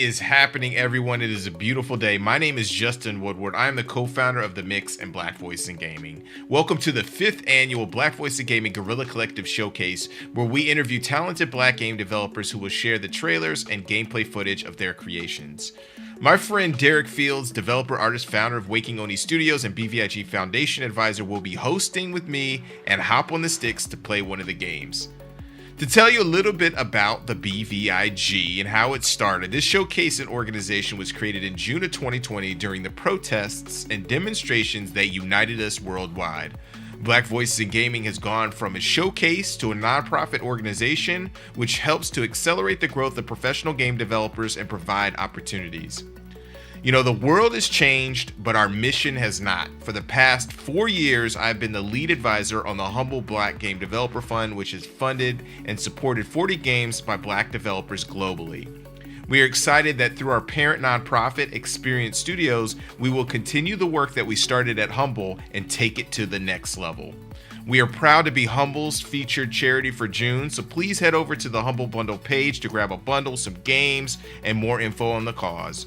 is happening, everyone? It is a beautiful day. My name is Justin Woodward. I am the co-founder of The Mix and Black Voice in Gaming. Welcome to the 5th annual Black Voice in Gaming Guerrilla Collective Showcase, where we interview talented black game developers who will share the trailers and gameplay footage of their creations. My friend Derek Fields, developer, artist, founder of Waking Oni Studios and BVIG Foundation advisor, will be hosting with me and hop on the sticks to play one of the games. To tell you a little bit about the BVIG and how it started, this showcase and organization was created in June of 2020 during the protests and demonstrations that united us worldwide. Black Voices in Gaming has gone from a showcase to a nonprofit organization which helps to accelerate the growth of professional game developers and provide opportunities. You know, the world has changed, but our mission has not. For the past 4 years, I've been the lead advisor on the Humble Black Game Developer Fund, which has funded and supported 40 games by black developers globally. We are excited that through our parent nonprofit, Experience Studios, we will continue the work that we started at Humble and take it to the next level. We are proud to be Humble's featured charity for June, so please head over to the Humble Bundle page to grab a bundle, some games, and more info on the cause.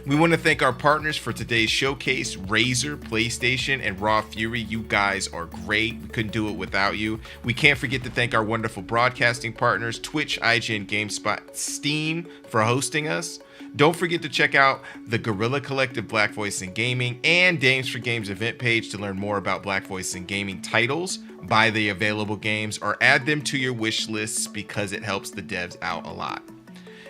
We want to thank our partners for today's showcase, Razer, PlayStation, and Raw Fury. You guys are great. We couldn't do it without you. We can't forget to thank our wonderful broadcasting partners, Twitch, IGN, GameSpot, Steam, for hosting us. Don't forget to check out the Guerrilla Collective Black Voice in Gaming and Dames for Games event page to learn more about Black Voice in Gaming titles, buy the available games, or add them to your wish lists because it helps the devs out a lot.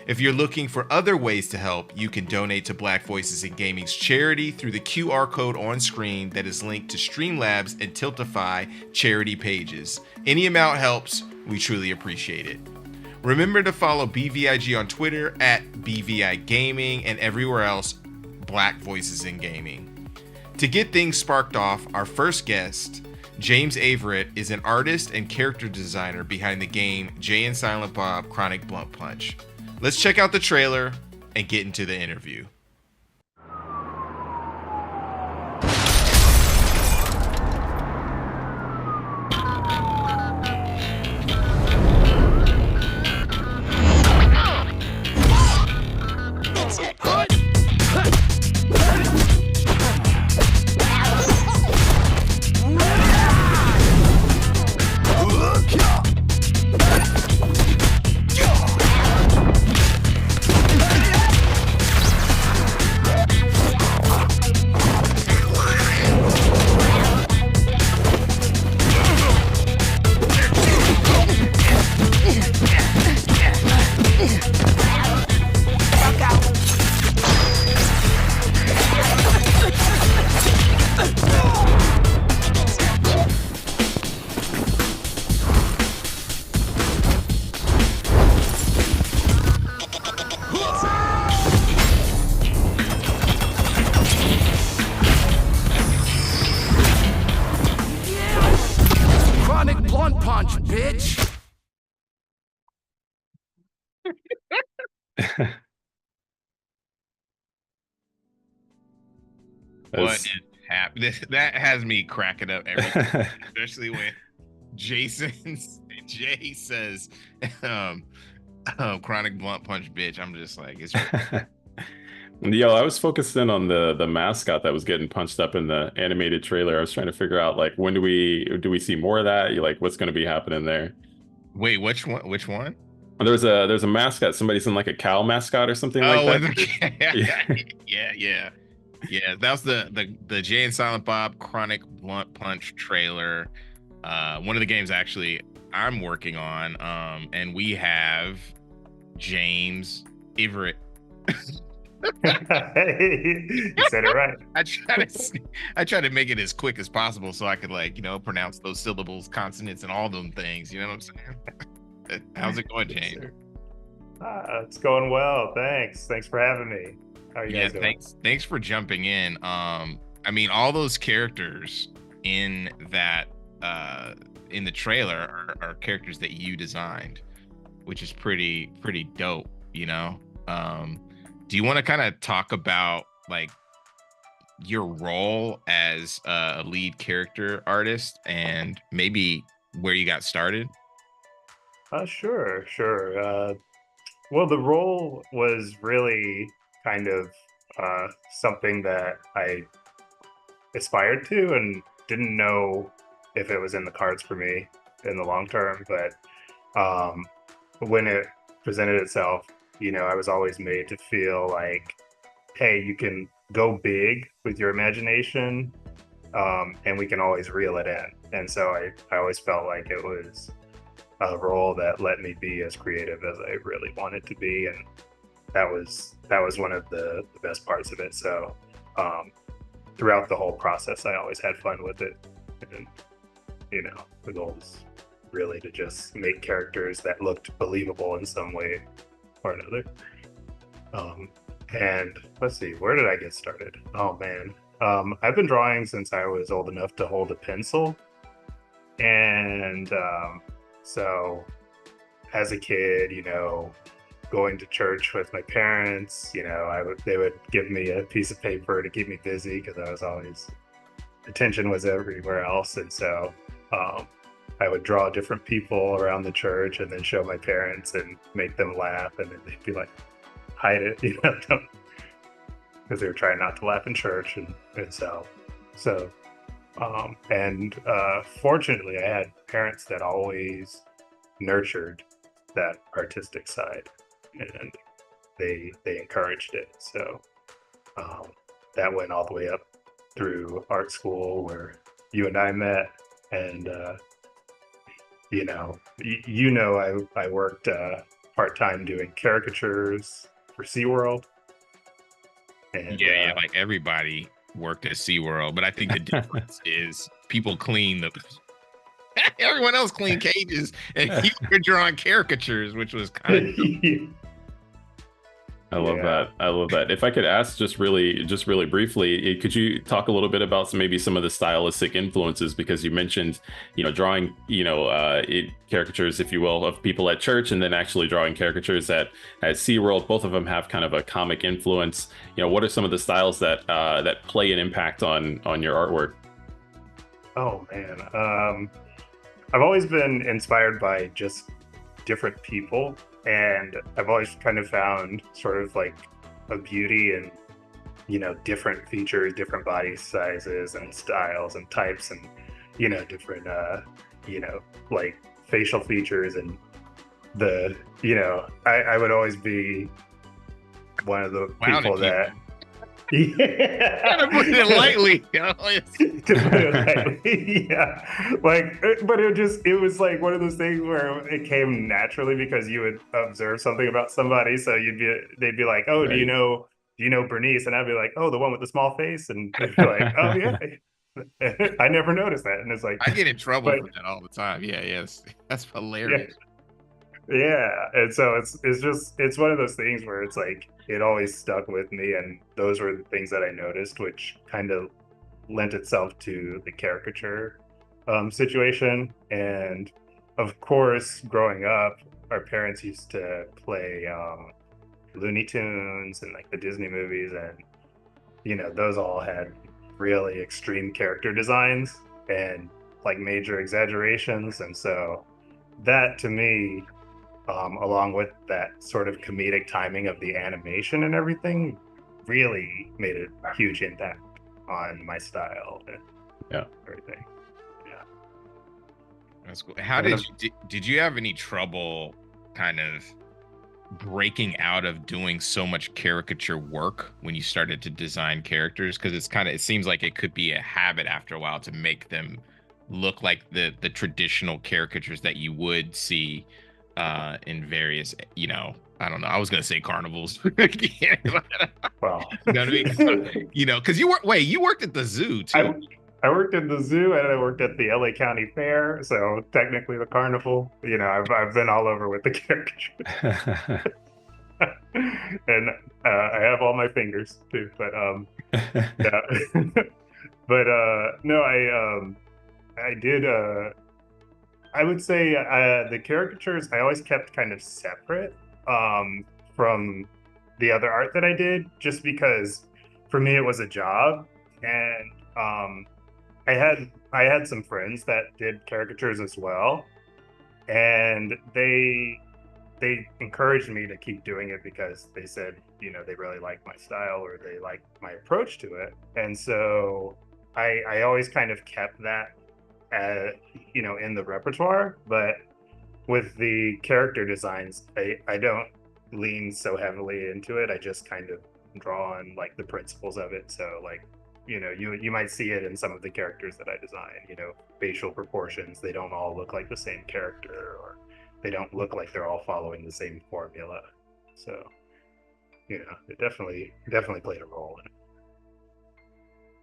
If you're looking for other ways to help, you can donate to Black Voices in Gaming's charity through the QR code on screen that is linked to Streamlabs and Tiltify charity pages. Any amount helps. We truly appreciate it. Remember to follow BVIG on Twitter at BVI Gaming and everywhere else, Black Voices in Gaming. To get things sparked off, our first guest, James Avert, is an artist and character designer behind the game Jay and Silent Bob Chronic Blunt Punch. Let's check out the trailer and get into the interview. What is happening? That has me cracking up every time, especially when Jay says, "Chronic Blunt Punch, bitch." I'm just like, it's. Yo, I was focused in on the mascot that was getting punched up in the animated trailer. I was trying to figure out, like, when do we see more of that? Like, what's going to be happening there? Wait, which one? Which one? There's a mascot. Somebody's in like a cow mascot or something like that. Yeah. That was the Jay and Silent Bob Chronic Blunt Punch trailer. One of the games actually I'm working on. And we have James Avert. You said it right. I try to make it as quick as possible so I could, like, pronounce those syllables, consonants, and all them things. You know what I'm saying? How's it going, James? It's going well. Thanks for having me. How are you guys doing? Thanks for jumping in. I mean, all those characters in that in the trailer are characters that you designed, which is pretty dope. Do you want to kind of talk about, like, your role as a lead character artist and maybe where you got started? Sure. Well, the role was really kind of something that I aspired to and didn't know if it was in the cards for me in the long term. But um, when it presented itself, I was always made to feel like, hey, you can go big with your imagination, and we can always reel it in. And so I always felt like it was a role that let me be as creative as I really wanted to be, and that was one of the best parts of it. So throughout the whole process, I always had fun with it, and the goal is really to just make characters that looked believable in some way or another. And let's see, where did I get started? Oh man, I've been drawing since I was old enough to hold a pencil, and so as a kid, going to church with my parents, they would give me a piece of paper to keep me busy because I was always attention was everywhere else, and so I would draw different people around the church and then show my parents and make them laugh, and then they'd be like, hide it, because they were trying not to laugh in church, and fortunately, I had parents that always nurtured that artistic side, and they encouraged it. So that went all the way up through art school where you and I met, and I worked part-time doing caricatures for SeaWorld. And, yeah, like everybody worked at SeaWorld, but I think the difference is people clean the everyone else cleaned cages and you were drawing caricatures, which was kind of I love that. I love that. If I could ask just really briefly, could you talk a little bit about maybe some of the stylistic influences? Because you mentioned, drawing, caricatures, if you will, of people at church, and then actually drawing caricatures at SeaWorld. Both of them have kind of a comic influence. What are some of the styles that play an impact on your artwork? Oh man, I've always been inspired by just different people, and I've always kind of found sort of like a beauty in different features, different body sizes and styles and types, and different like facial features, and I would always be one of the people that yeah, to put it lightly. To put it lightly, yeah. Like, but it was like one of those things where it came naturally because you would observe something about somebody, so they'd be like, "Oh, Right. do you know Bernice?" And I'd be like, "Oh, the one with the small face," and they'd be like, "Oh yeah." I never noticed that, and it's like I get in trouble for that all the time. Yeah, yes, that's hilarious. Yeah, and so it's one of those things where it's like it always stuck with me, and those were the things that I noticed, which kind of lent itself to the caricature situation. And of course, growing up, our parents used to play Looney Tunes and like the Disney movies, and those all had really extreme character designs and like major exaggerations, and so that to me, along with that sort of comedic timing of the animation and everything, really made a huge impact on my style and everything. Yeah, that's cool. How did you have any trouble kind of breaking out of doing so much caricature work when you started to design characters? Because it seems like it could be a habit after a while to make them look like the traditional caricatures that you would see in various, I don't know, I was gonna say carnivals. well, You know what I mean? Because you worked at the zoo too. I worked at the zoo and I worked at the LA County Fair, so technically the carnival. I've been all over with the caricature. And I have all my fingers too, but yeah. But no, I did I would say the caricatures I always kept kind of separate from the other art that I did, just because for me it was a job, and I had some friends that did caricatures as well, and they they encouraged me to keep doing it because they said, they really like my style or they like my approach to it. And so I always kind of kept that, in the repertoire. But with the character designs, I don't lean so heavily into it. I just kind of draw on like the principles of it. So like, you might see it in some of the characters that I design, facial proportions. They don't all look like the same character, or they don't look like they're all following the same formula. So, it definitely played a role in it.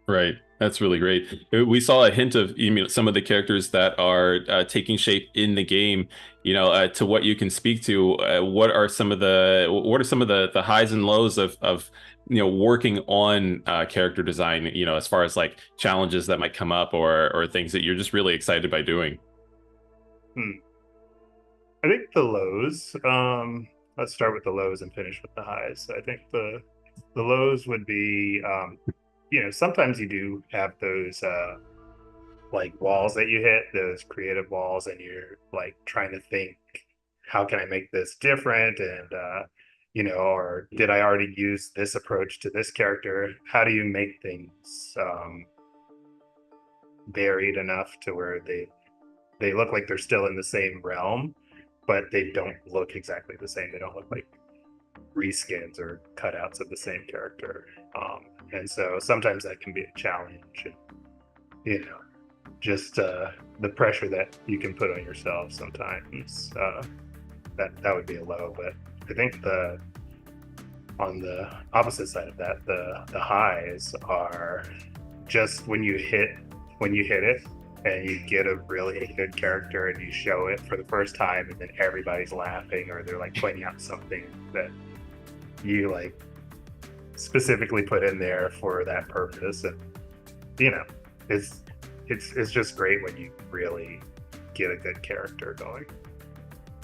Right. That's really great. We saw a hint of some of the characters that are taking shape in the game. To what you can speak to, what are some of the highs and lows of working on character design, as far as like challenges that might come up or things that you're just really excited by doing? I think the lows. Let's start with the lows and finish with the highs. I think the lows would be, sometimes you do have those like walls that you hit, those creative walls, and you're like trying to think, how can I make this different? And or did I already use this approach to this character? How do you make things varied enough to where they look like they're still in the same realm, but they don't look exactly the same. They don't look like reskins or cutouts of the same character. And so sometimes that can be a challenge. And, just the pressure that you can put on yourself sometimes, that would be a low. But I think on the opposite side of that, the highs are just when you hit it and you get a really good character and you show it for the first time, and then everybody's laughing or they're like pointing out something that you like specifically put in there for that purpose. And it's just great when you really get a good character going.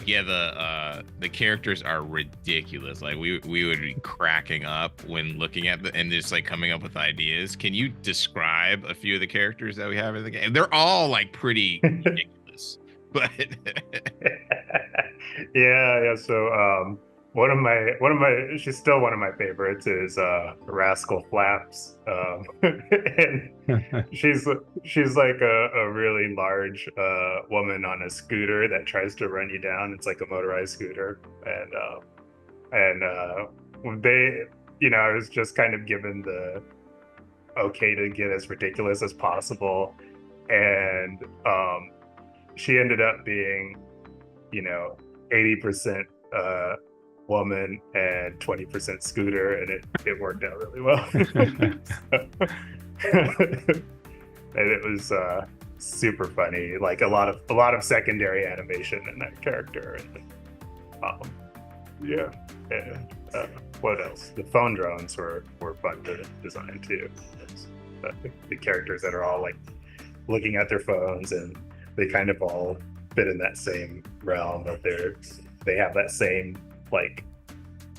Yeah, the characters are ridiculous. Like we would be cracking up when looking at and just like coming up with ideas. Can you describe a few of the characters that we have in the game? They're all like pretty ridiculous, but yeah. So one of my she's still one of my favorites is Rascal Flaps. And she's like a really large woman on a scooter that tries to run you down. It's like a motorized scooter, and when they, I was just kind of given the okay to get as ridiculous as possible, and she ended up being 80% woman and 20% scooter, and it worked out really well. And it was super funny, like a lot of secondary animation in that character. And yeah. And what else? The phone drones were fun to design too. The characters that are all like looking at their phones, and they kind of all fit in that same realm, but they have that same like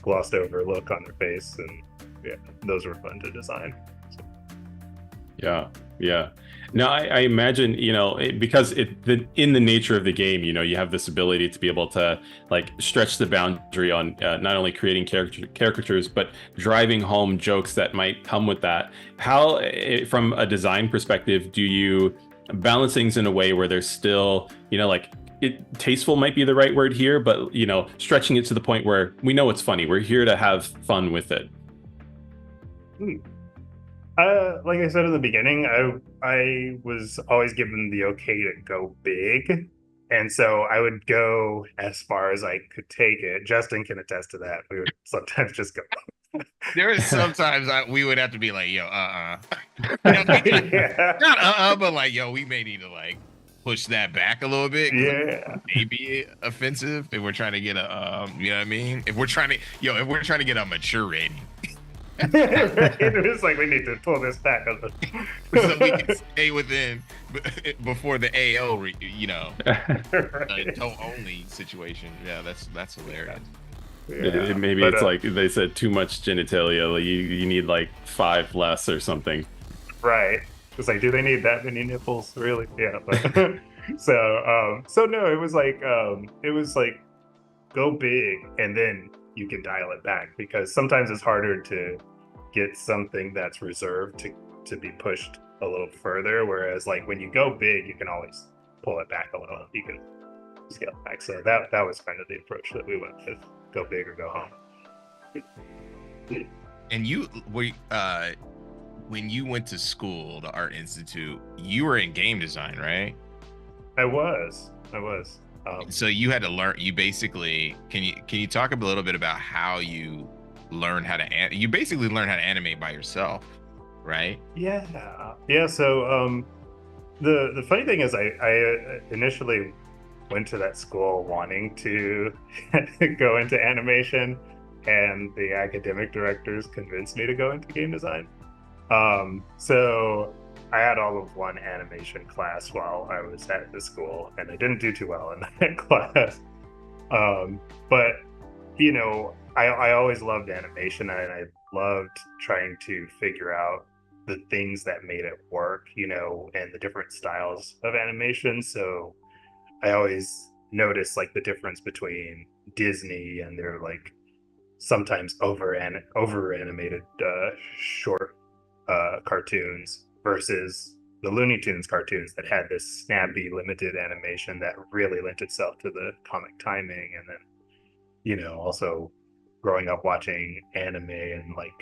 glossed over look on their face, and yeah, those were fun to design. So. Yeah. Now I imagine, because in the nature of the game, you have this ability to be able to like stretch the boundary on not only creating caricatures, but driving home jokes that might come with that. How, from a design perspective, do you balance things in a way where there's still, tasteful might be the right word here, but stretching it to the point where we know it's funny. We're here to have fun with it. Like I said in the beginning, I was always given the okay to go big, and so I would go as far as I could take it. Justin can attest to that. We would sometimes just go. There is sometimes we would have to be like, yo, Yeah. Not but like, yo, we may need to like push that back a little bit. Yeah. Maybe offensive if we're trying to get a, you know what I mean? If we're trying to get a mature rating. It was like, we need to pull this back a little. So we can stay within before the AO, Right. adult only situation. Yeah, that's hilarious. Yeah. Maybe it's like they said too much genitalia. Like you need like 5 less or something. Right. It's like, do they need that many nipples? Really? Yeah. But, so no, it was like go big and then you can dial it back, because sometimes it's harder to get something that's reserved to be pushed a little further, whereas like when you go big you can always pull it back a little, you can scale it back. So that was kind of the approach that we went with, go big or go home. And when you went to school, the Art Institute, you were in game design, right? I was. So you had to learn. You basically can you talk a little bit about how you learned how to you basically learned how to animate by yourself, right? Yeah. So the funny thing is, I initially went to that school wanting to go into animation, and the academic directors convinced me to go into game design. So I had all of one animation class while I was at the school, and I didn't do too well in that class. But you know, I always loved animation, and I loved trying to figure out the things that made it work, you know, and the different styles of animation. So I always noticed like the difference between Disney and their like sometimes over animated short cartoons versus the Looney Tunes cartoons that had this snappy limited animation that really lent itself to the comic timing. And then, you know, also growing up watching anime and like,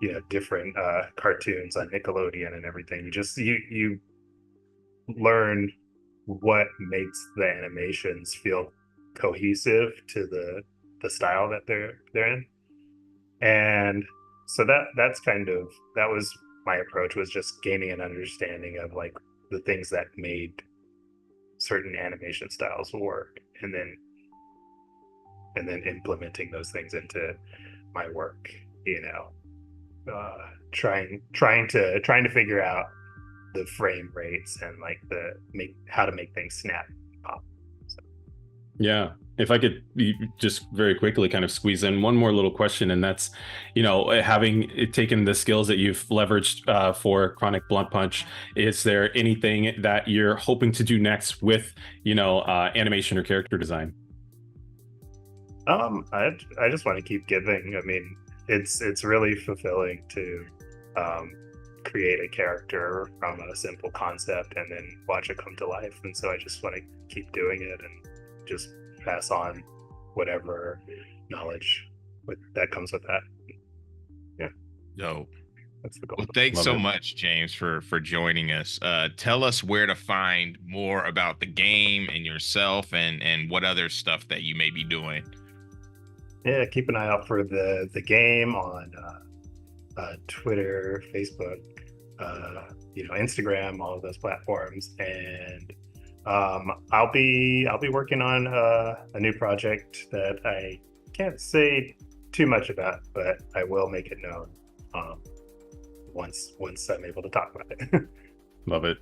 you know, different cartoons on Nickelodeon and everything, you learn what makes the animations feel cohesive to the style that they're in. And so that was my approach, was just gaining an understanding of like the things that made certain animation styles work, and then implementing those things into my work, you know, trying to figure out the frame rates and like how to make things snap pop. So. Yeah. If I could just very quickly kind of squeeze in one more little question, and that's, you know, having taken the skills that you've leveraged for Chronic Blunt Punch, is there anything that you're hoping to do next with, you know, animation or character design? I just want to keep giving. I mean, it's really fulfilling to create a character from a simple concept and then watch it come to life. And so I just want to keep doing it and just pass on whatever knowledge that comes with that. Yeah. Dope. That's the goal. Well, thanks so much, James, for joining us. Tell us where to find more about the game and yourself, and what other stuff that you may be doing. Yeah, keep an eye out for the game on Twitter, Facebook, you know, Instagram, all of those platforms. And I'll be working on a new project that I can't say too much about, but I will make it known once I'm able to talk about it. Love it.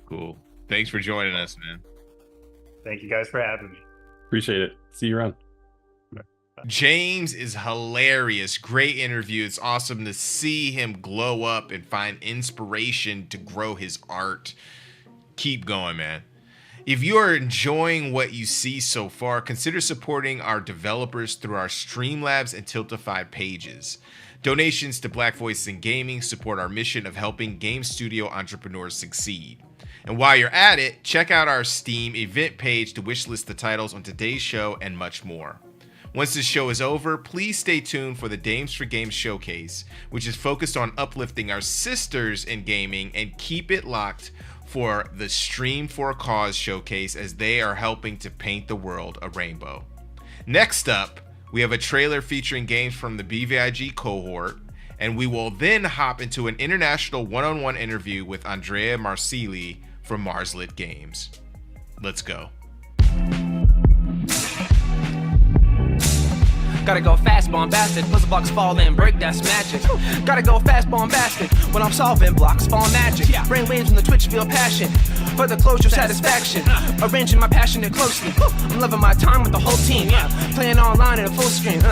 Cool. Thanks for joining us, man. Thank you guys for having me. Appreciate it. See you around. James is hilarious. Great interview. It's awesome to see him glow up and find inspiration to grow his art. Keep going, man. If you are enjoying what you see so far, consider supporting our developers through our Streamlabs and Tiltify pages. Donations to Black Voices in Gaming support our mission of helping game studio entrepreneurs succeed. And while you're at it, check out our Steam event page to wishlist the titles on today's show and much more. Once this show is over, please stay tuned for the Dames for Games showcase, which is focused on uplifting our sisters in gaming, and keep it locked for the Stream for a Cause showcase, as they are helping to paint the world a rainbow. Next up, we have a trailer featuring games from the BVIG cohort, and we will then hop into an international one-on-one interview with Andrea Marsili from Marslit Games. Let's go. Gotta go fast, bombastic. Puzzle blocks fall in, break, that's magic. Gotta go fast, bombastic. When I'm solving, blocks fall magic. Brain waves on the Twitch, feel passion. For the closure, satisfaction. Arranging my passionate closely. I'm loving my time with the whole team. Playing online in a full screen.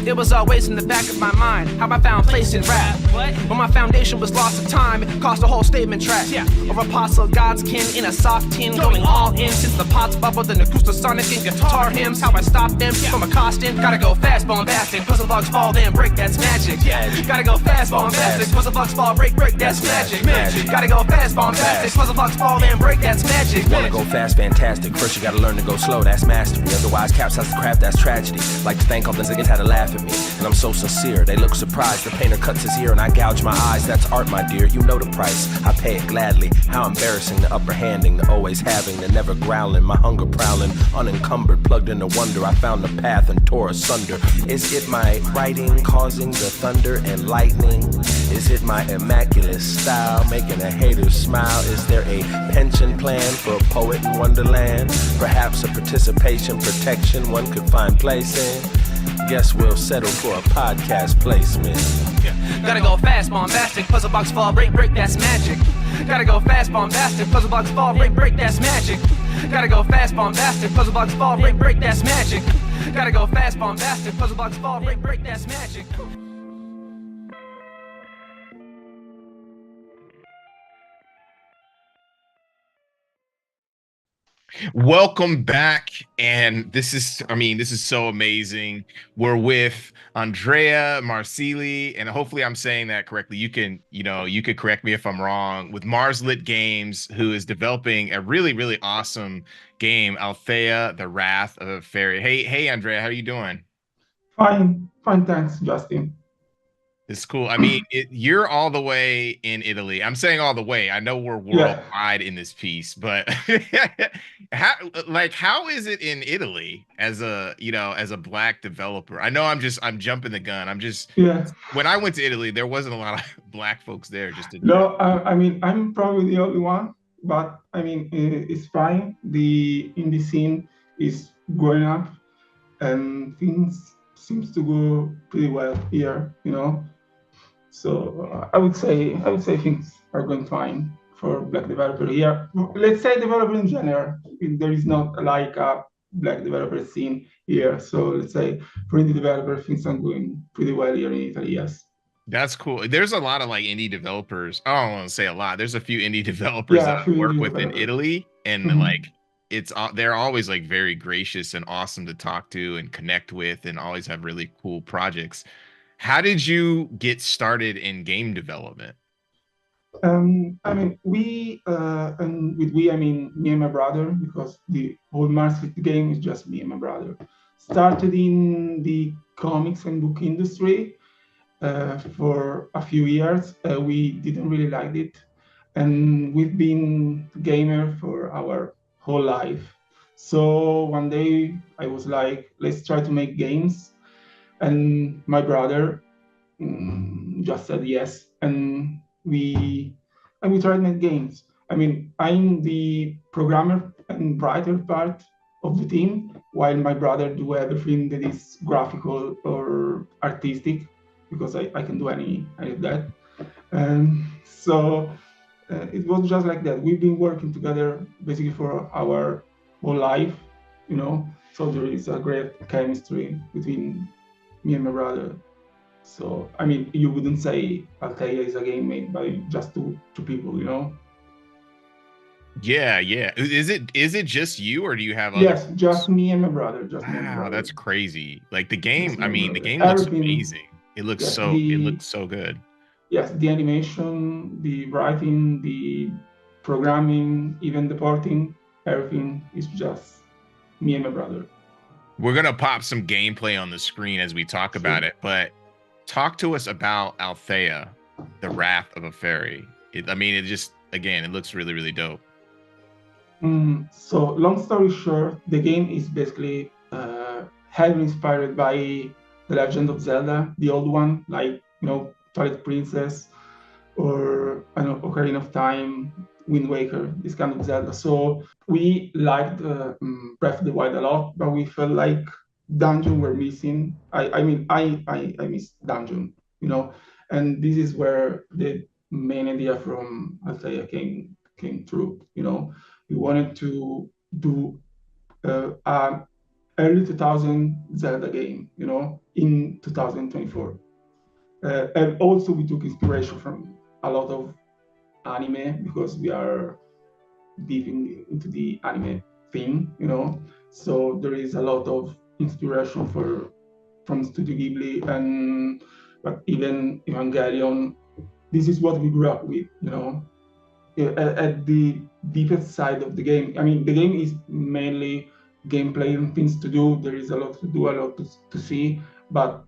It was always in the back of my mind how I found place in rap. When my foundation was lost to time, it cost a whole statement track. Of apostle God's kin in a soft tin, going all in since the pots bubbled and acoustic sonic and guitar hymns. How I stopped them from accosting. Gotta go fast, bombastic. Puzzle blocks fall, then break. That's magic. Gotta go fast, bombastic. Puzzle blocks fall, break. That's magic. Gotta go fast, bombastic. Puzzle blocks fall, then break. That's magic. Wanna go fast, fantastic. First you gotta learn to go slow. That's mastery. Otherwise, capsize the craft. That's tragedy. Like to thank all the niggas had to laugh at me, and I'm so sincere. They look surprised. The painter cuts his ear and I gouge my eyes. That's art, my dear. You know the price. I pay it gladly. How embarrassing, the upper handing, the always having, the never growling, my hunger prowling, unencumbered, plugged into wonder. I found the path and tore asunder. Is it my writing causing the thunder and lightning? Is it my immaculate style making a hater smile? Is there a pension plan for a poet in Wonderland? Perhaps a participation protection one could find place in? Guess we'll settle for a podcast placement. Gotta go fast, bombastic. Puzzle box fall, break. That's magic. Gotta go fast, bombastic. Puzzle box fall, break. That's magic. Gotta go fast, bombastic. Puzzle box fall, break. That's magic. Gotta go fast, bombastic. Puzzle box fall, break. That's magic. Welcome back, and this is so amazing. We're with Andrea Marsili, and hopefully I'm saying that correctly. You could correct me if I'm wrong. With Marslit Games, who is developing a really, really awesome game, Althea: The Wrath of a Fairy. Hey, Andrea, how are you doing? Fine, thanks, Justin. It's cool. I mean, you're all the way in Italy. I'm saying all the way. I know we're worldwide in this piece, but how is it in Italy as a Black developer? I know I'm jumping the gun. When I went to Italy, there wasn't a lot of Black folks there. I mean, I'm probably the only one, but I mean, it's fine. The indie scene is going up, and things seems to go pretty well here, So I would say things are going fine for Black developer here. Let's say developer in general. There is not like a Black developer scene here. So let's say for indie developer, things are going pretty well here in Italy. Yes. That's cool. There's a lot of like indie developers. I don't want to say a lot. There's a few indie developers that I work with in Italy, and they're always like very gracious and awesome to talk to and connect with, and always have really cool projects. How did you get started in game development? I mean, I mean me and my brother, because the whole Marslit game is just me and my brother. Started in the comics and book industry for a few years. We didn't really like it, and we've been gamer for our whole life. So one day I was like, let's try to make games. And my brother just said yes, and we tried to make games. I mean, I'm the programmer and writer part of the team, while my brother do everything that is graphical or artistic, because I can do any of that. And so it was just like that. We've been working together basically for our whole life, So there is a great chemistry between me and my brother. So I mean, you wouldn't say Althea is a game made by just two people, Yeah. Is it just you, or do you have others? Yes, just me and my brother. Wow, that's crazy. Like the game, the game looks amazing. It looks so good. Yes, the animation, the writing, the programming, even the porting, everything is just me and my brother. We're gonna pop some gameplay on the screen as we talk about it, but talk to us about Althea: The Wrath of a Fairy. It looks really, really dope. So long story short, the game is basically heavily inspired by The Legend of Zelda, the old one, like Twilight Princess, or Ocarina of Time, Wind Waker, this kind of Zelda. So we liked Breath of the Wild a lot, but we felt like dungeon were missing. I miss dungeon, and this is where the main idea from Althea came through. We wanted to do a early 2000 Zelda game, in 2024. And also we took inspiration from a lot of anime because we are deep into the anime theme, So there is a lot of inspiration from Studio Ghibli and but even Evangelion. This is what we grew up with, At the deepest side of the game. I mean, the game is mainly gameplay and things to do. There is a lot to do, a lot to see, but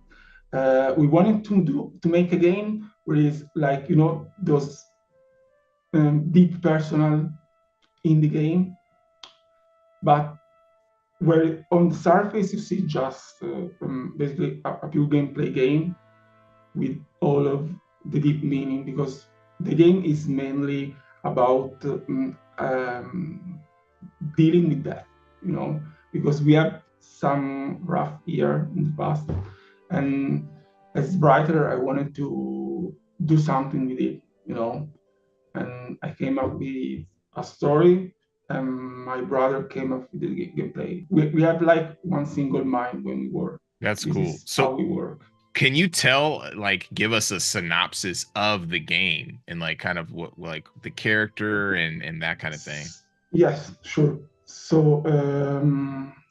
we wanted to make a game where it's like those deep personal in the game, but where on the surface you see just basically a pure gameplay game with all of the deep meaning, because the game is mainly about dealing with that, because we have some rough year in the past, and as writer I wanted to do something with it, and I came up with a story, and my brother came up with the gameplay. We have like one single mind when we work. That's This cool. is So how we work. can you tell, give us a synopsis of the game and kind of what, the character and that kind of thing? Yes, sure. So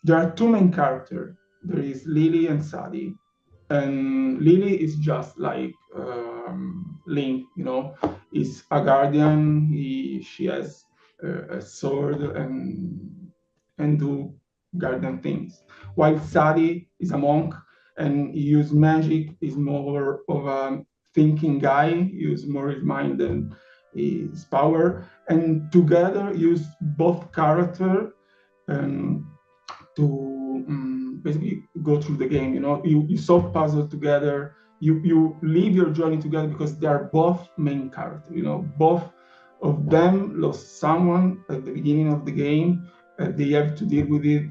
there are two main characters. There is Lily and Sadie. And Lily is just like Link, is a guardian. She has a sword and do guardian things. While Sadie is a monk and he uses magic, is more of a thinking guy, use more his mind than his power. And together use both character to basically go through the game. You solve puzzles together. You live your journey together because they are both main characters. Both of them lost someone at the beginning of the game. They have to deal with it,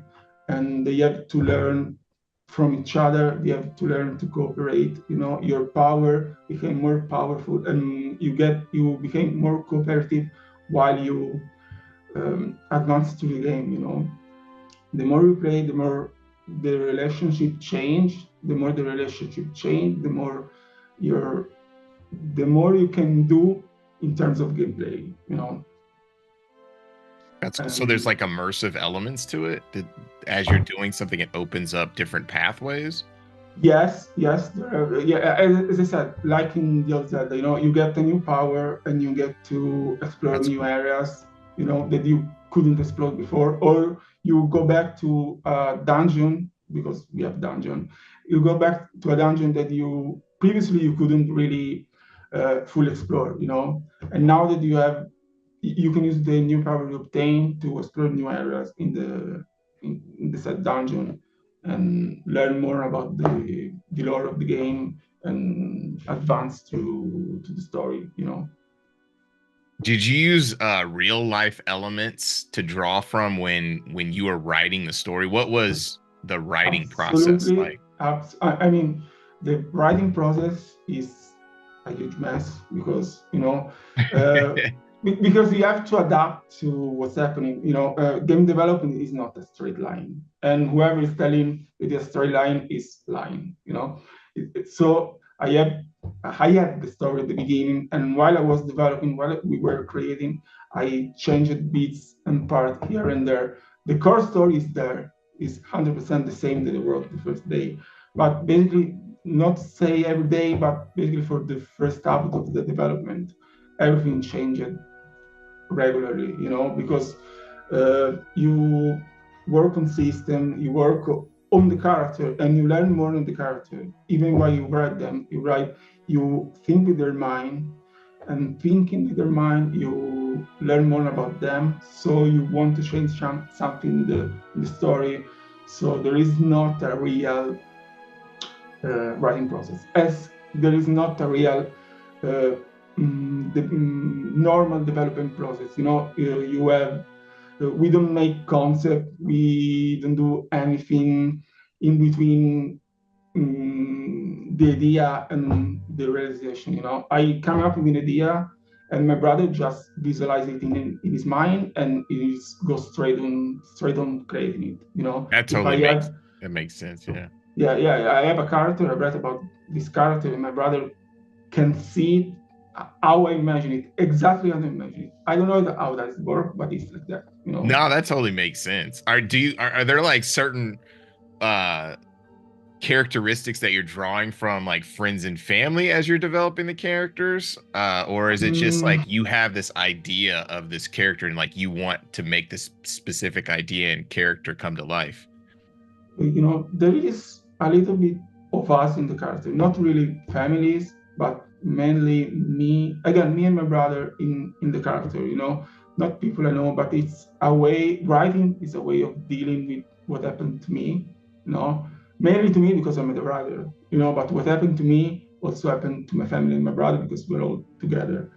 and they have to learn from each other. They have to learn to cooperate. Your power became more powerful, and you became more cooperative while you advance through the game. The more you play, the more the relationship change. The more the relationship change, the more you can do in terms of gameplay. That's cool. So there's immersive elements to it. As you're doing something, it opens up different pathways. Yes. As I said, like in the old Zelda, you get a new power and you get to explore new areas, that you couldn't explore before, or you go back to a dungeon, because we have dungeon. You go back to a dungeon that you previously couldn't really fully explore, and now that you can use the new power you obtain to explore new areas in the said dungeon and learn more about the lore of the game and advance to the story. Did you use real life elements to draw from when you were writing the story? What was the writing process like? I mean, the writing process is a huge mess because because you have to adapt to what's happening. Game development is not a straight line, and whoever is telling it is a straight line is lying. So I had the story at the beginning, and while I was developing, while we were creating, I changed bits and parts here and there. The core story is there, is 100% the same that it was the first day, but basically not say every day, but basically for the first half of the development, everything changed regularly, because you work on system, you work on the character, and you learn more on the character. Even while you write, you think with their mind, and thinking with their mind, you learn more about them. So you want to change something in the story. So there is not a real writing process, as there is not a real normal development process. You have we don't make concept, we don't do anything in between the idea and the realization. I come up with an idea and my brother just visualizes it in his mind, and it goes straight on creating it. That If totally I makes have, that makes sense. Yeah. yeah, I have a character. I read about this character, and my brother can see it how I imagine it, exactly how I imagine it. I don't know how that works, but it's like that. No, that totally makes sense. Are there like certain uh characteristics that you're drawing from like friends and family as you're developing the characters, or is it just like you have this idea of this character and like you want to make this specific idea and character come to life? There is a little bit of us in the character, not really families, but mainly me. Again, me and my brother in the character. Not people I know, but it's a way. Writing is a way of dealing with what happened to me. Mainly to me because I'm the brother. But what happened to me also happened to my family and my brother because we're all together.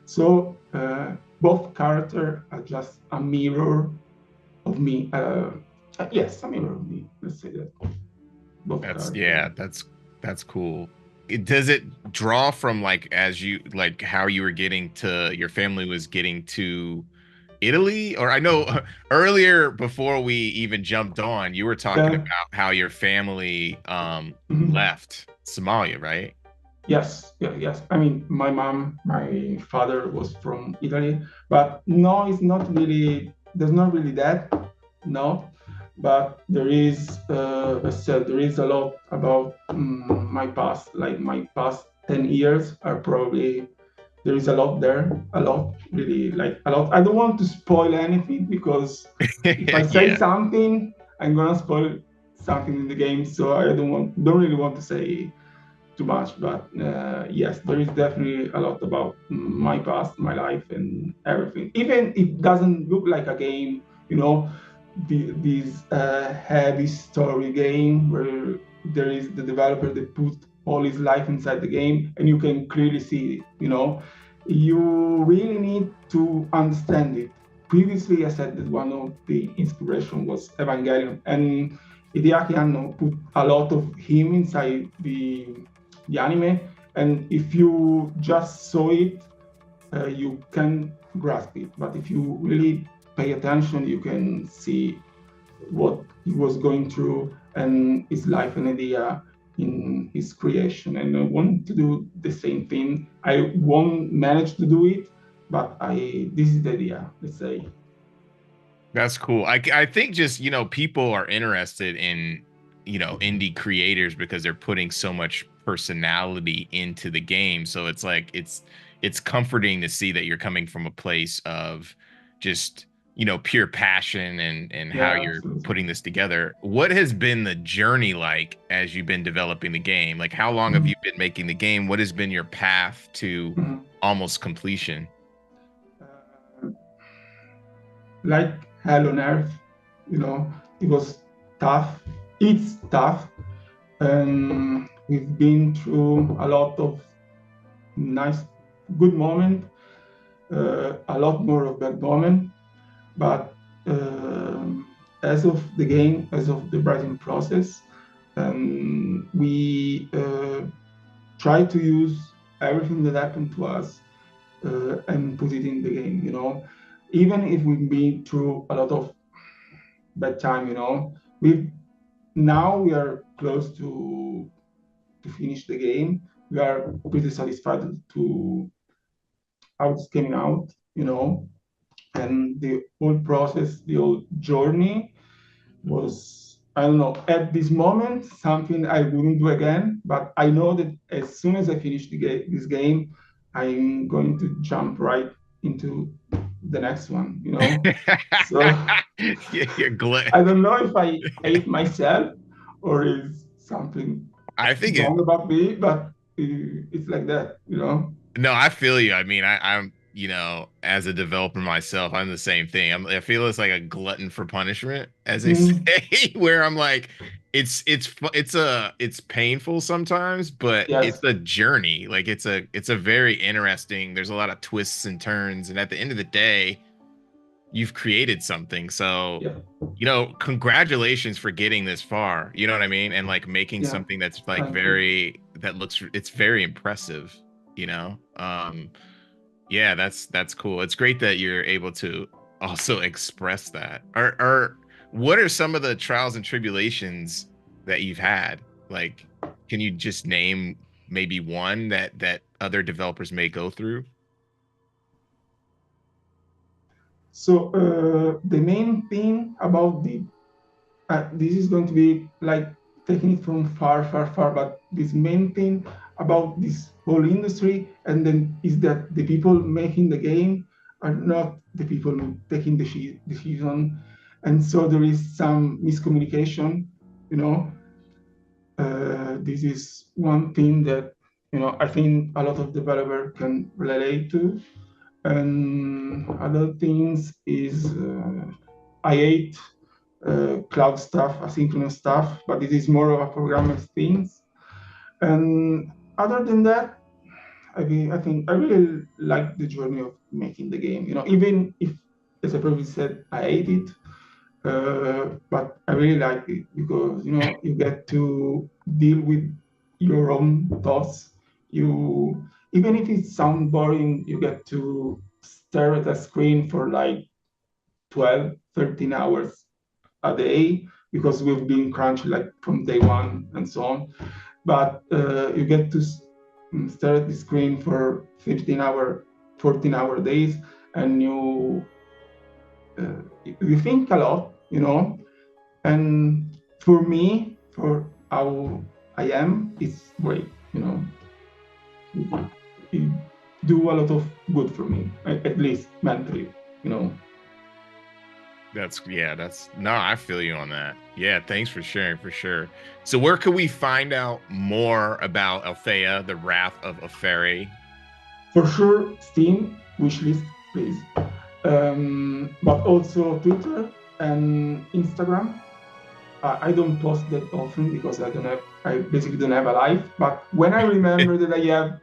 So both characters are just a mirror of me. Yes, a mirror of me. Let's say that. Both That's cool. Does it draw from like as you like how you were getting to your family was getting to Italy? Or I know earlier before we even jumped on, you were talking Yeah. about how your family Mhm. left Somalia, right? Yes, yeah, yes. I mean, my father was from Italy, but no, it's not really. There's not really that, no. But there is, I said, there is a lot about my past. Like my past 10 years are probably there is a lot there, a lot, really, like a lot. I don't want to spoil anything because if I say Yeah. something, I'm gonna spoil something in the game. So I don't really want to say too much, but yes, there is definitely a lot about my past, my life, and everything. Even if it doesn't look like a game, this heavy story game where there is the developer that put all his life inside the game, and you can clearly see it. You really need to understand it. Previously, I said that one of the inspiration was Evangelion, and Hideaki Anno put a lot of him inside the anime, and if you just saw it, you can grasp it. But if you really pay attention, you can see what he was going through and his life and idea in his creation. And I want to do the same thing. I won't manage to do it, but this is the idea, let's say. That's cool. I think just, people are interested in, indie creators because they're putting so much personality into the game. So it's like it's comforting to see that you're coming from a place of just, pure passion and how Yeah, you're absolutely. putting this together. What has been the journey like as you've been developing the game? Like how long have you been making the game? What has been your path to almost completion? Like hell on earth, it was tough. It's tough. And we've been through a lot of nice, good moment, a lot more of bad moment. But as of the game, as of the writing process, we try to use everything that happened to us and put it in the game. Even if we've been through a lot of bad time, we are close to finish the game. We are pretty satisfied to how it's coming out, and the whole process, the whole journey was, I don't know, at this moment, something I wouldn't do again, but I know that as soon as I finish this game, I'm going to jump right into the next one, So You're glad. I don't know if I hate myself or is something I think wrong about me, but it's like that, No, I feel you. I mean, I'm, as a developer myself, I'm the same thing. I feel it's like a glutton for punishment, as they say, where I'm like, it's painful sometimes, but Yes. it's a journey. Like it's a very interesting. There's a lot of twists and turns, and at the end of the day, you've created something. So, Yeah. Congratulations for getting this far. You know what I mean? And like making Yeah. something that's like Thank you. it's very impressive, you know? Yeah, that's cool. It's great that you're able to also express that. Are what are some of the trials and tribulations that you've had? Like, can you just name maybe one that other developers may go through? So the main thing about the this is going to be like taking it from far, far, far, but this main thing about this whole industry and then is that the people making the game are not the people taking the decision, and so there is some miscommunication, you know. This is one thing that I think a lot of developers can relate to. And other things is I hate cloud stuff, asynchronous stuff, but it is more of a programmer's things. And other than that, I think I really like the journey of making the game. Even if, as I probably said, I hate it, but I really like it because you get to deal with your own thoughts. You Even if it sounds boring, you get to stare at a screen for like 12, 13 hours a day because we've been crunched like from day one and so on. But you get to stare at the screen for 15-hour, 14-hour days, and you think a lot, And for me, for how I am, it's great, It do a lot of good for me, at least mentally. That's no, I feel you on that. Yeah, thanks for sharing for sure. So where could we find out more about Althea, the Wrath of Aferi? For sure, Steam wishlist, please. But also Twitter and Instagram. I don't post that often because I basically don't have a life. But when I remember that I have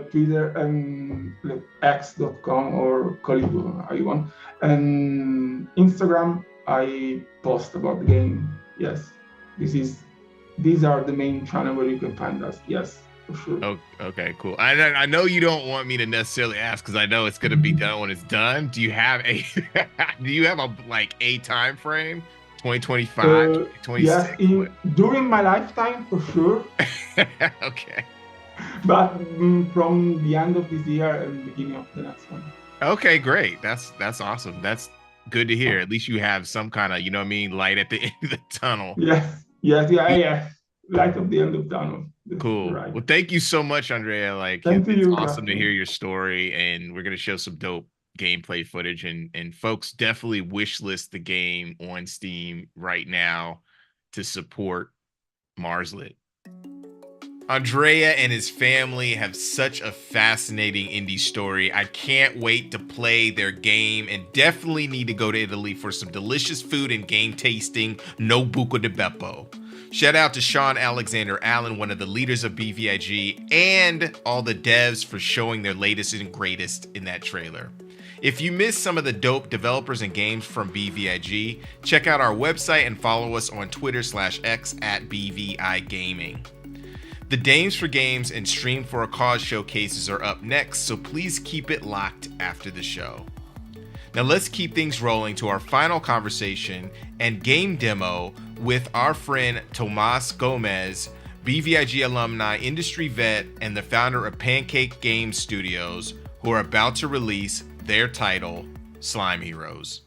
Twitter and like x.com or call it how you want, and Instagram, I post about the game. Yes, these are the main channel where you can find us. Yes, for sure. Oh, okay, cool. I know you don't want me to necessarily ask because I know it's going to be done when it's done. Do you have a a time frame? 2025, 2026? Yes, during my lifetime for sure. Okay. But from the end of this year and beginning of the next one. Okay, great. That's awesome. That's good to hear. At least you have some kind of, light at the end of the tunnel. Yes. Light at the end of the tunnel. Cool. Right. Well, thank you so much, Andrea. Thank it's you, awesome to hear your story, and we're gonna show some dope gameplay footage, and folks definitely wishlist the game on Steam right now to support Marslit. Andrea and his family have such a fascinating indie story. I can't wait to play their game and definitely need to go to Italy for some delicious food and game tasting. No buco di beppo. Shout out to Sean Alexander Allen, one of the leaders of BVIG, and all the devs for showing their latest and greatest in that trailer. If you missed some of the dope developers and games from BVIG, check out our website and follow us on Twitter/X at BVI Gaming. The Dames for Games and Stream for a Cause showcases are up next, so please keep it locked after the show. Now let's keep things rolling to our final conversation and game demo with our friend Tomas Gomez, BVIG alumni, industry vet, and the founder of Pancake Game Studios, who are about to release their title, Slime Heroes.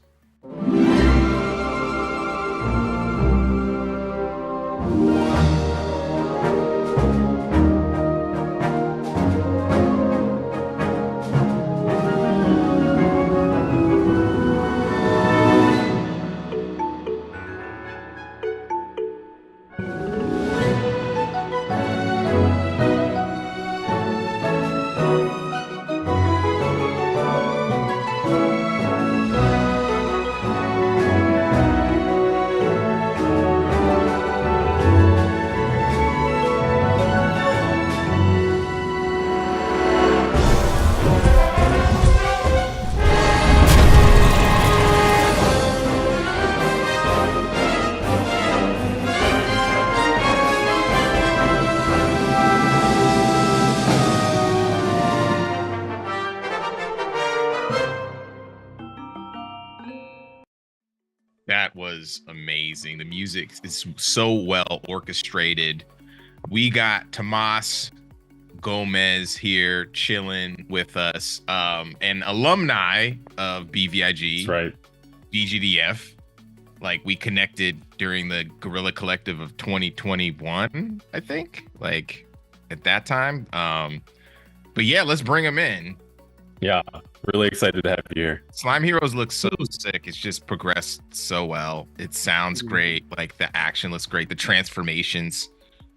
was amazing. The music is so well orchestrated. We got Tomas Gomez here chilling with us, an alumni of BVIG. That's right. BGDF. Like, we connected during the Guerrilla Collective of 2021, I think, like at that time. But yeah, let's bring him in. Yeah, really excited to have you here. Slime Heroes looks so sick. It's just progressed so well. It sounds great. Like, the action looks great. The transformations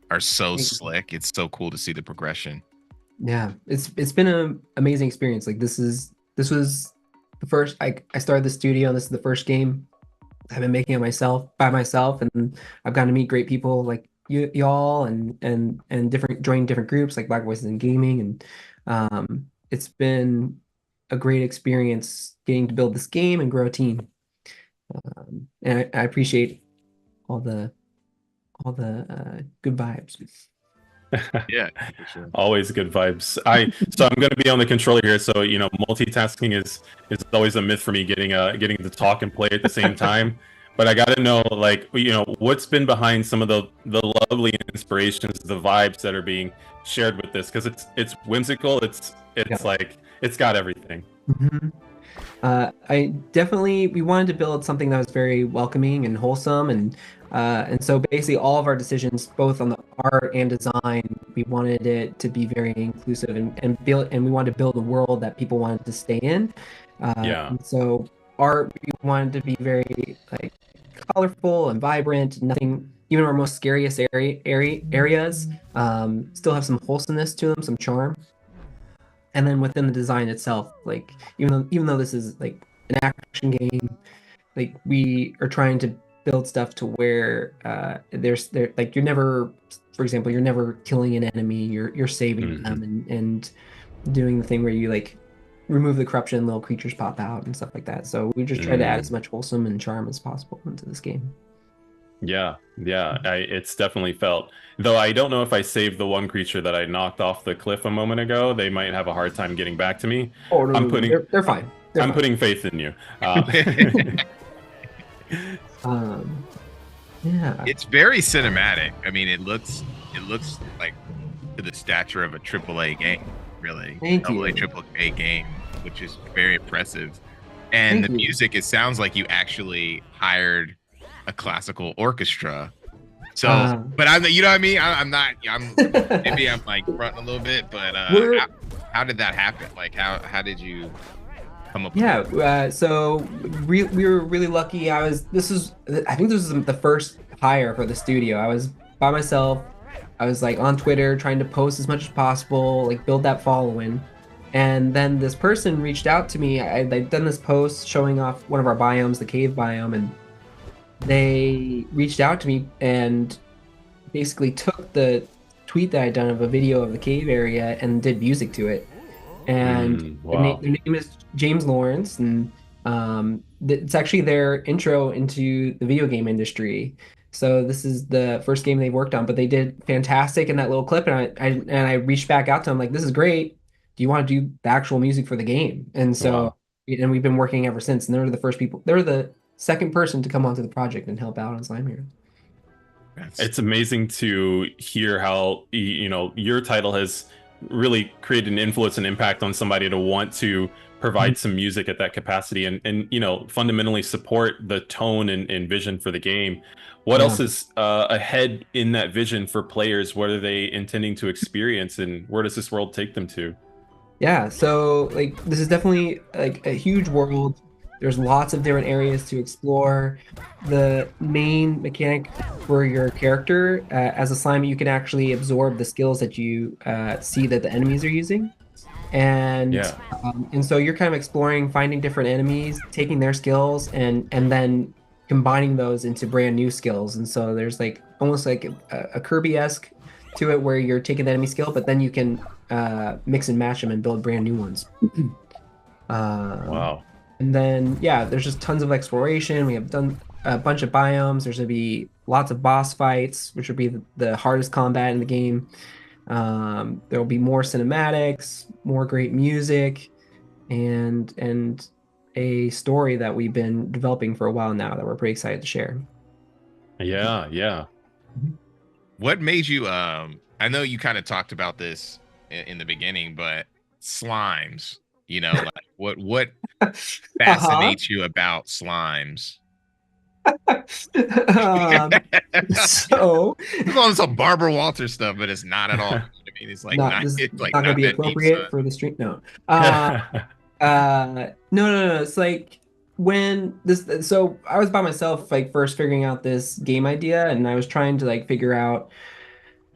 are so slick. It's so cool to see the progression. Yeah, it's been an amazing experience. Like, this was the first. I started the studio, and this is the first game I've been making it by myself, and I've gotten to meet great people like y'all and join different groups like Black Voices in Gaming, and it's been a great experience getting to build this game and grow a team. And I appreciate all the good vibes. Yeah, for sure. Always good vibes. So I'm going to be on the controller here. So multitasking is always a myth for me. Getting to talk and play at the same time. But I got to know, like, what's been behind some of the lovely inspirations, the vibes that are being shared with this, because it's whimsical. It's like it's got everything. Mm-hmm. We wanted to build something that was very welcoming and wholesome, and so basically all of our decisions, both on the art and design, we wanted it to be very inclusive and we wanted to build a world that people wanted to stay in. And so art, we wanted to be very like colorful and vibrant. Nothing, even our most scariest areas, still have some wholesomeness to them, some charm. And then within the design itself, like even though this is like an action game, like we are trying to build stuff to where like you're never, for example, you're never killing an enemy, you're saving them and doing the thing where you like remove the corruption, little creatures pop out and stuff like that. So we just try to add as much wholesome and charm as possible into this game. Yeah, it's definitely felt. Though I don't know if I saved the one creature that I knocked off the cliff a moment ago. They might have a hard time getting back to me. Oh, no, they're fine. I'm putting faith in you. Yeah, it's very cinematic. I mean, it looks like to the stature of a AAA game, really. AAA game, which is very impressive. And the music, it sounds like you actually hired a classical orchestra. So, but I'm, you know what I mean? I'm maybe I'm like fronting a little bit, but how did that happen? Like, how did you come up with that? So we were really lucky. I think this was the first hire for the studio. I was by myself. I was like on Twitter trying to post as much as possible, like build that following. And then this person reached out to me. I'd done this post showing off one of our biomes, the cave biome, and they reached out to me and basically took the tweet that I'd done of a video of the cave area and did music to it. And wow. their name is James Lawrence, and it's actually their intro into the video game industry. So this is the first game they've worked on, but they did fantastic in that little clip. And I reached back out to them like, this is great. Do you want to do the actual music for the game? And so, and we've been working ever since. And they were the first people. They were the second person to come onto the project and help out on Slime Heroes. It's amazing to hear how your title has really created an influence and impact on somebody to want to provide some music at that capacity and fundamentally support the tone and vision for the game. What else is ahead in that vision for players? What are they intending to experience, and where does this world take them to? Yeah, so like this is definitely like a huge world. There's lots of different areas to explore. The main mechanic for your character, as a slime, you can actually absorb the skills that you see that the enemies are using. And so you're kind of exploring, finding different enemies, taking their skills, and then combining those into brand new skills. And so there's like almost like a Kirby-esque to it where you're taking the enemy skill, but then you can mix and match them and build brand new ones. Wow. And then, there's just tons of exploration. We have done a bunch of biomes. There's going to be lots of boss fights, which will be the hardest combat in the game. There will be more cinematics, more great music, and a story that we've been developing for a while now that we're pretty excited to share. Yeah. What made you I know you kind of talked about this in the beginning, but slimes, like what fascinates you about slimes? So It's all some Barbara Walter stuff, but it's not at all. I mean, it's like not this is it's like not going to not be that deep, appropriate son. for the stream. No. No. It's like when this. So I was by myself, like first figuring out this game idea, and I was trying to like figure out.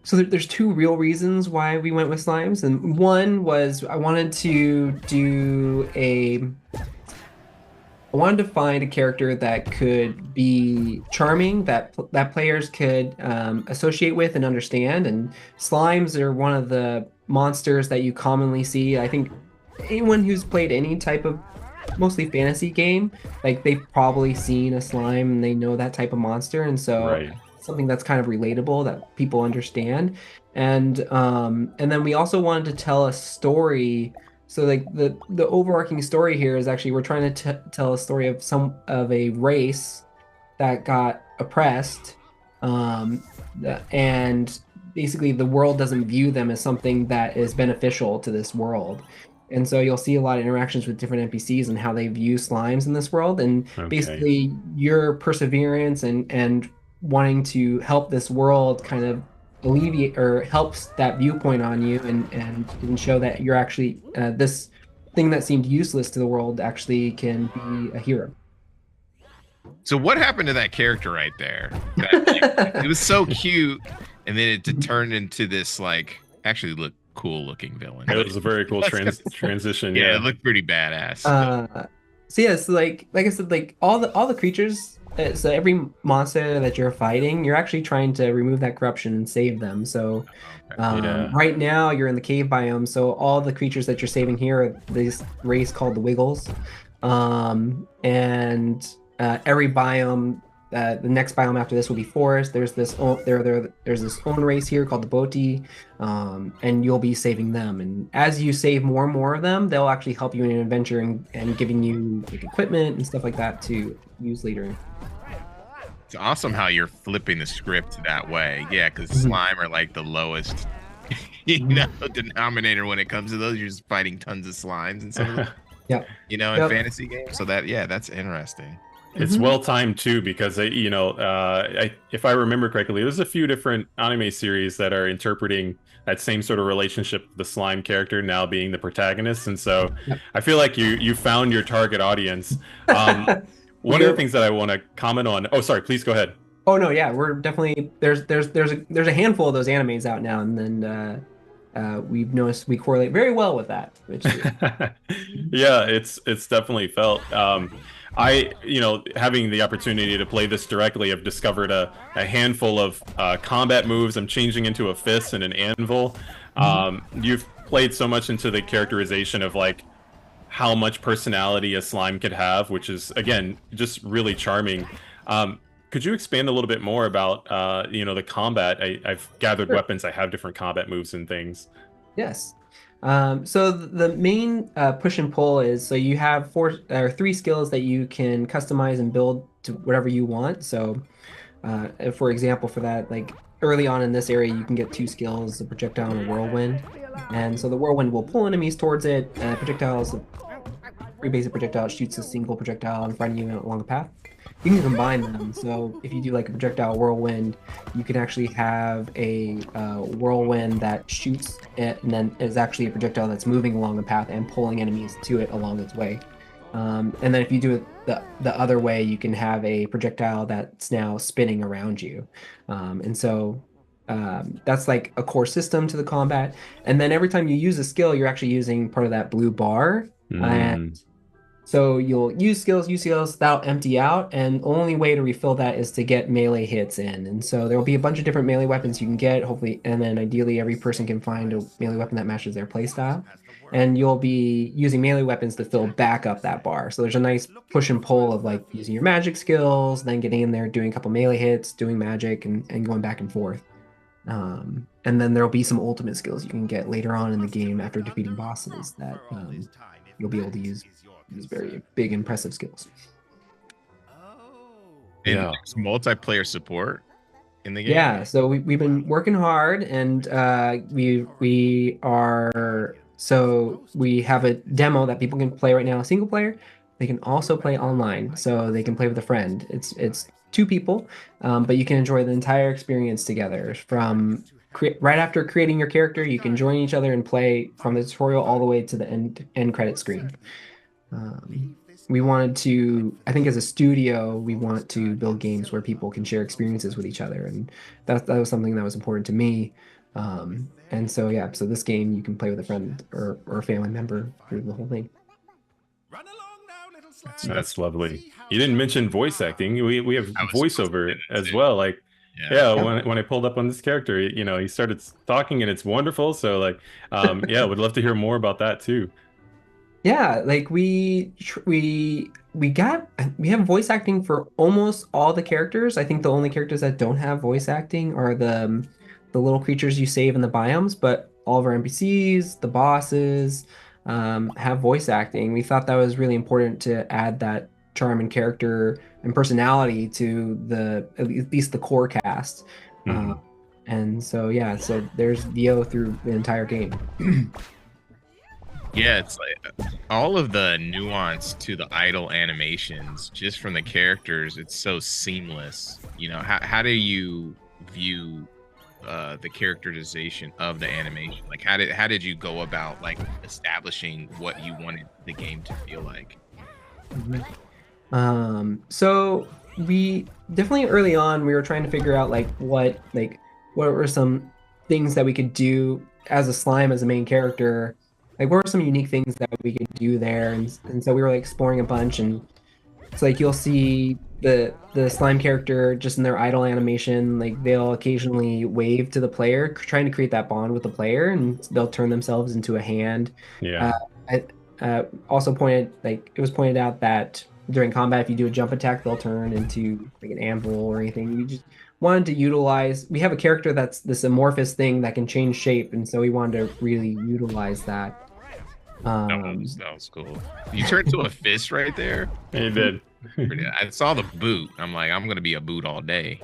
So there's two real reasons why we went with slimes, and one was I wanted to do I wanted to find a character that could be charming, that players could associate with and understand. And slimes are one of the monsters that you commonly see. I think anyone who's played any type of mostly fantasy game, like they've probably seen a slime and they know that type of monster. And so Right. something that's kind of relatable that people understand. And then we also wanted to tell a story. So like the overarching story here is actually we're trying to tell a story of a race that got oppressed, and basically the world doesn't view them as something that is beneficial to this world. And so you'll see a lot of interactions with different NPCs and how they view slimes in this world. And Okay. basically your perseverance and wanting to help this world kind of alleviate or helps that viewpoint on you and show that you're actually this thing that seemed useless to the world actually can be a hero. So what happened to that character right there? It was so cute, and then it turned into this like actually cool looking villain. It was a very cool transition. Yeah, it looked pretty badass. So yeah, so like I said, like all the creatures. So every monster that you're fighting, you're actually trying to remove that corruption and save them. So right now you're in the cave biome. So all the creatures that you're saving here are this race called the Wiggles. And every biome, the next biome after this will be forest. There's this there's this own race here called the Boti, and you'll be saving them. And as you save more and more of them, they'll actually help you in an adventure and giving you like equipment and stuff like that to use later. It's awesome how you're flipping the script that way. Yeah, because slime are like the lowest, denominator when it comes to those. You're just fighting tons of slimes and some of them. In fantasy games. So that's interesting. It's well timed too, because if I remember correctly, there's a few different anime series that are interpreting that same sort of relationship with the slime character now being the protagonist, and so I feel like you found your target audience. One of the things that I want to comment on. Oh, sorry. Please go ahead. Oh no, yeah, we're definitely there's a handful of those animes out now, and then we've noticed we correlate very well with that. Which yeah, it's definitely felt. Having the opportunity to play this directly, I've discovered a handful of combat moves. I'm changing into a fist and an anvil. You've played so much into the characterization of like how much personality a slime could have, which is again just really charming. Could you expand a little bit more about the combat? I've gathered weapons. I have different combat moves and things. Yes. So the main push and pull is, so you have three skills that you can customize and build to whatever you want. So for example, for that, like early on in this area, you can get two skills, a projectile and a whirlwind. And so the whirlwind will pull enemies towards it. Projectile is a pretty basic projectile. It shoots a single projectile in front of you along a path. You can combine them. So if you do like a projectile whirlwind, you can actually have a whirlwind that shoots it and then is actually a projectile that's moving along the path and pulling enemies to it along its way. And then if you do it the other way, you can have a projectile that's now spinning around you. And so that's like a core system to the combat. And then every time you use a skill, you're actually using part of that blue bar. And so you'll use skills, that'll empty out, and the only way to refill that is to get melee hits in. And so there will be a bunch of different melee weapons you can get, hopefully, and then ideally every person can find a melee weapon that matches their playstyle. And you'll be using melee weapons to fill back up that bar. So there's a nice push and pull of like using your magic skills, then getting in there, doing a couple melee hits, doing magic, and going back and forth. And then there'll be some ultimate skills you can get later on in the game after defeating bosses that you'll be able to use. These very big, impressive skills. And Yeah. there's multiplayer support in the game. Yeah, so we've been working hard, and we have a demo that people can play right now, single player. They can also play online, so they can play with a friend. It's two people, but you can enjoy the entire experience together. From right after creating your character, you can join each other and play from the tutorial all the way to the end credit screen. We wanted to, I think as a studio, we want to build games where people can share experiences with each other. And that was something that was important to me. And so, yeah, so this game you can play with a friend or a family member through the whole thing. That's lovely. You didn't mention voice acting. We have voiceover as too. well. Like, Yeah. when I pulled up on this character, he started talking and it's wonderful. So like, would love to hear more about that too. Yeah, like we have voice acting for almost all the characters. I think the only characters that don't have voice acting are the little creatures you save in the biomes, but all of our NPCs, the bosses, have voice acting. We thought that was really important to add that charm and character and personality to at least the core cast. And so yeah, so there's VO through the entire game. Yeah, it's like all of the nuance to the idle animations just from the characters. It's so seamless. How do you view the characterization of the animation? Like, how did you go about like establishing what you wanted the game to feel like? So we definitely early on we were trying to figure out what were some things that we could do as a slime as a main character. Like, what are some unique things that we could do there? And so we were like exploring a bunch, and it's like you'll see the slime character just in their idle animation, like they'll occasionally wave to the player, trying to create that bond with the player, and they'll turn themselves into a hand. Yeah. Also it was pointed out that during combat, if you do a jump attack, they'll turn into like an anvil or anything. We just wanted to utilize. We have a character that's this amorphous thing that can change shape, and so we wanted to really utilize that. That was cool. You turned to a fist right there. You did. I saw the boot. I'm like, I'm gonna be a boot all day.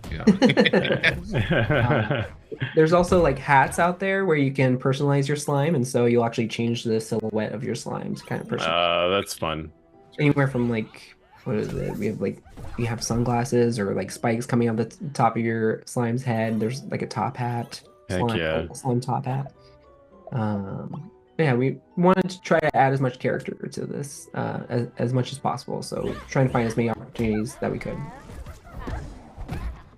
There's also like hats out there where you can personalize your slime, and so you'll actually change the silhouette of your slime to kind of personalize. That's fun. Anywhere from like, what is it? You have sunglasses or like spikes coming out the top of your slime's head. There's like a top hat. Slime top hat. Yeah, we wanted to try to add as much character to this as much as possible. So trying to find as many opportunities that we could.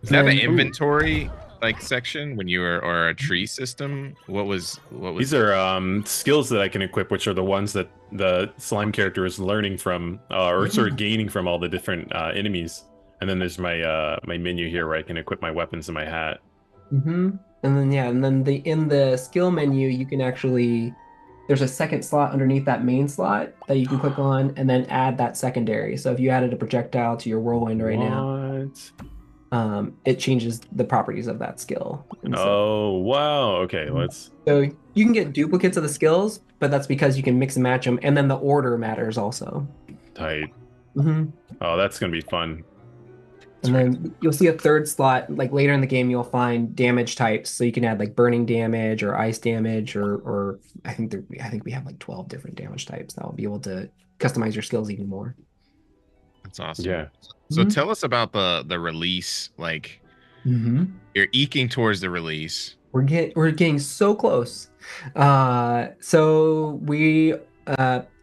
Is that an inventory like section when you were, or a tree system? What was These are skills that I can equip, which are the ones that the slime character is learning from or sort of gaining from all the different enemies. And then there's my my menu here where I can equip my weapons and my hat. And then in the skill menu you can actually, there's a second slot underneath that main slot that you can click on and then add that secondary. So if you added a projectile to your whirlwind right now, it changes the properties of that skill. Oh, wow. Okay, So you can get duplicates of the skills, but that's because you can mix and match them, and then the order matters also. Tight. Oh, that's gonna be fun. And then you'll see a third slot, like later in the game, you'll find damage types. So you can add like burning damage or ice damage, or I think we have like 12 different damage types that will be able to customize your skills even more. That's awesome. Yeah. So tell us about the release. Like, you're eking towards the release. We're getting so close. So we.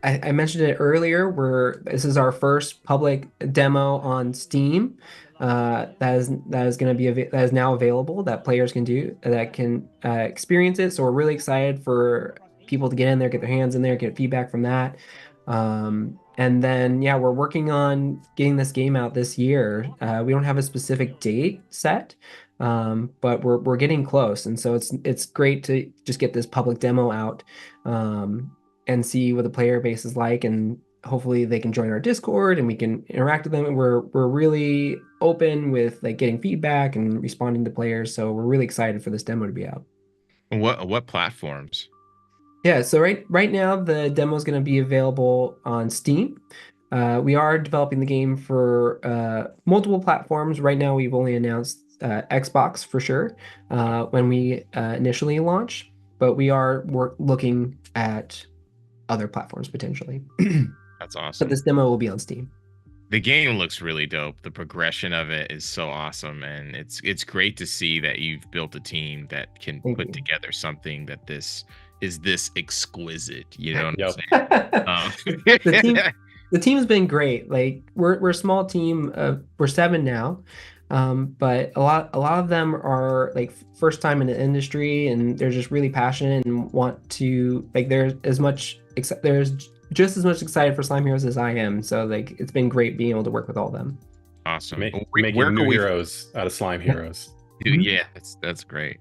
I mentioned it earlier. This is our first public demo on Steam. That is now available, that players can experience it. So we're really excited for people to get in there, get their hands in there, get feedback from that. And then we're working on getting this game out this year. We don't have a specific date set, but we're getting close, and so it's great to just get this public demo out. And see what the player base is like, and hopefully they can join our Discord and we can interact with them. And we're really open with like getting feedback and responding to players. So we're really excited for this demo to be out. What platforms? Yeah, so right now the demo is going to be available on Steam. We are developing the game for multiple platforms. Right now, we've only announced Xbox for sure when we initially launch, but we are looking at other platforms potentially. That's But awesome. this demo will be on Steam. The game looks really dope. The progression of it is so awesome, and it's great to see that you've built a team that can Thank put you. together something that is this exquisite. You know what Yep. I'm saying? The team's been great. Like we're a small team. We're 7 now, but a lot of them are like first time in the industry, and they're just really passionate and want to like. There's just as much excited for Slime Heroes as I am. So like it's been great being able to work with all of them. Awesome. Making Where new can we heroes out of slime heroes. Dude, yeah, that's great.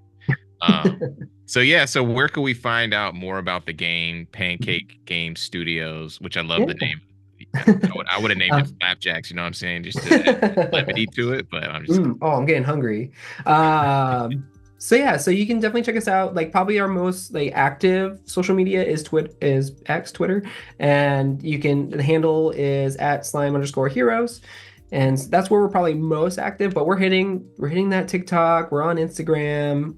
So where can we find out more about the game, Pancake Game Studios, which I love the name. I would have named it Flapjacks, you know what I'm saying? Just to add levity to it, but I'm just I'm getting hungry. So yeah, so you can definitely check us out. Like probably our most like active social media is Twitter, and the handle is at slime_heroes. And that's where we're probably most active, but we're hitting that TikTok, we're on Instagram.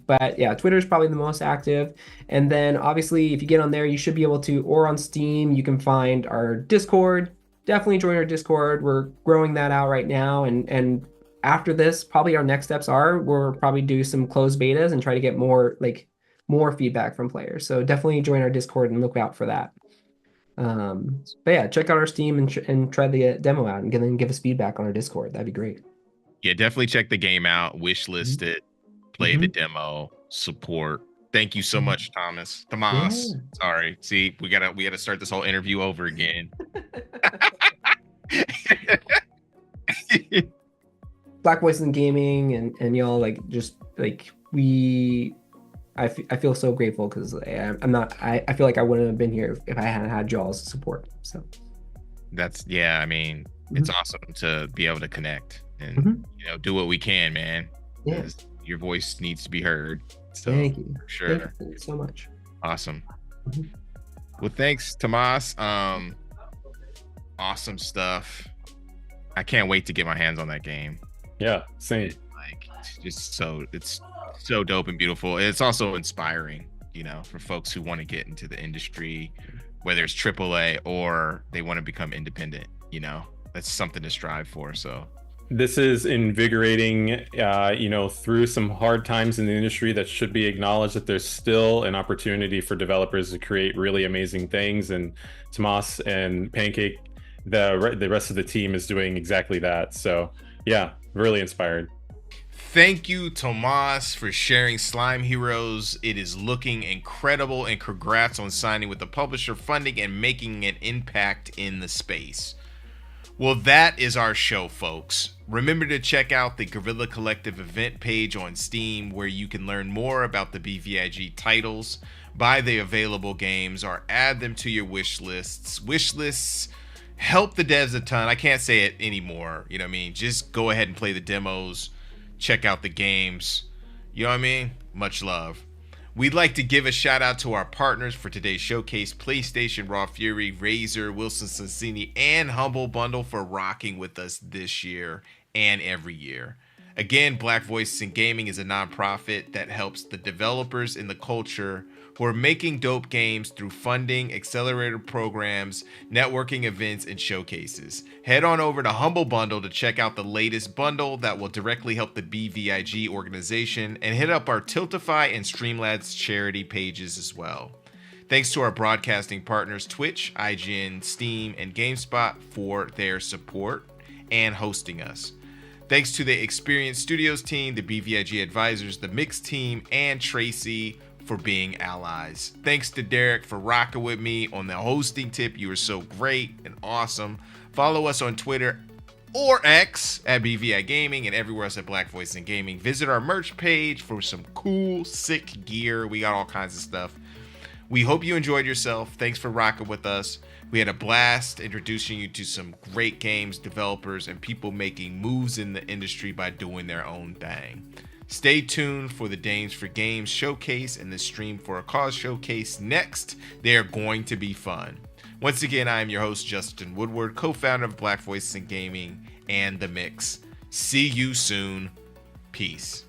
But yeah, Twitter is probably the most active. And then obviously if you get on there, you should be able to, or on Steam, you can find our Discord. Definitely join our Discord. We're growing that out right now. And after this, probably our next steps we'll probably do some closed betas and try to get more feedback from players. So definitely join our Discord and look out for that. But yeah, check out our Steam and try the demo out and then give us feedback on our Discord. That'd be great. Yeah, definitely check the game out, wish list it, play the demo, support. Thank you so much, Tomas. Yeah. Sorry. See, we gotta start this whole interview over again. Black Voices in Gaming and y'all I feel so grateful because I feel like I wouldn't have been here if I hadn't had y'all's support. So I mean, it's awesome to be able to connect and do what we can, man. Yeah. Your voice needs to be heard. So thank you. Sure. Thank you so much. Awesome. Well, thanks, Tomas. Awesome stuff. I can't wait to get my hands on that game. Yeah, same. It's so dope and beautiful. It's also inspiring, for folks who want to get into the industry, whether it's AAA or they want to become independent. That's something to strive for. So this is invigorating, through some hard times in the industry. That should be acknowledged that there's still an opportunity for developers to create really amazing things. And Tomas and Pancake, the rest of the team is doing exactly that. So yeah, really inspired. Thank you, Tomas, for sharing Slime Heroes. It is looking incredible, and congrats on signing with the publisher, funding, and making an impact in the space. Well, that is our show, folks. Remember to check out the Guerrilla Collective event page on Steam, where you can learn more about the BVIG titles, buy the available games, or add them to your wish lists. Wish lists help the devs a ton. I can't say it anymore. You know what I mean? Just go ahead and play the demos. Check out the games. You know what I mean? Much love. We'd like to give a shout out to our partners for today's showcase: PlayStation, Raw Fury, Razer, Wilson Sonsini, and Humble Bundle for rocking with us this year and every year. Again, Black Voices in Gaming is a nonprofit that helps the developers in the culture who are making dope games through funding, accelerator programs, networking events, and showcases. Head on over to Humble Bundle to check out the latest bundle that will directly help the BVIG organization, and hit up our Tiltify and Streamlabs charity pages as well. Thanks to our broadcasting partners Twitch, IGN, Steam, and GameSpot for their support and hosting us. Thanks to the Experience Studios team, the BVIG advisors, the Mix team, and Tracy for being allies. Thanks to Derek for rocking with me on the hosting tip. You were so great and awesome. Follow us on Twitter or X at BVI Gaming, and everywhere else at Black Voices in Gaming. Visit our merch page for some cool, sick gear. We got all kinds of stuff. We hope you enjoyed yourself. Thanks for rocking with us. We had a blast introducing you to some great games, developers, and people making moves in the industry by doing their own thing. Stay tuned for the Dames for Games showcase and the Stream for a Cause showcase next. They are going to be fun. Once again, I am your host, Justin Woodward, co-founder of Black Voices in Gaming and The Mix. See you soon. Peace.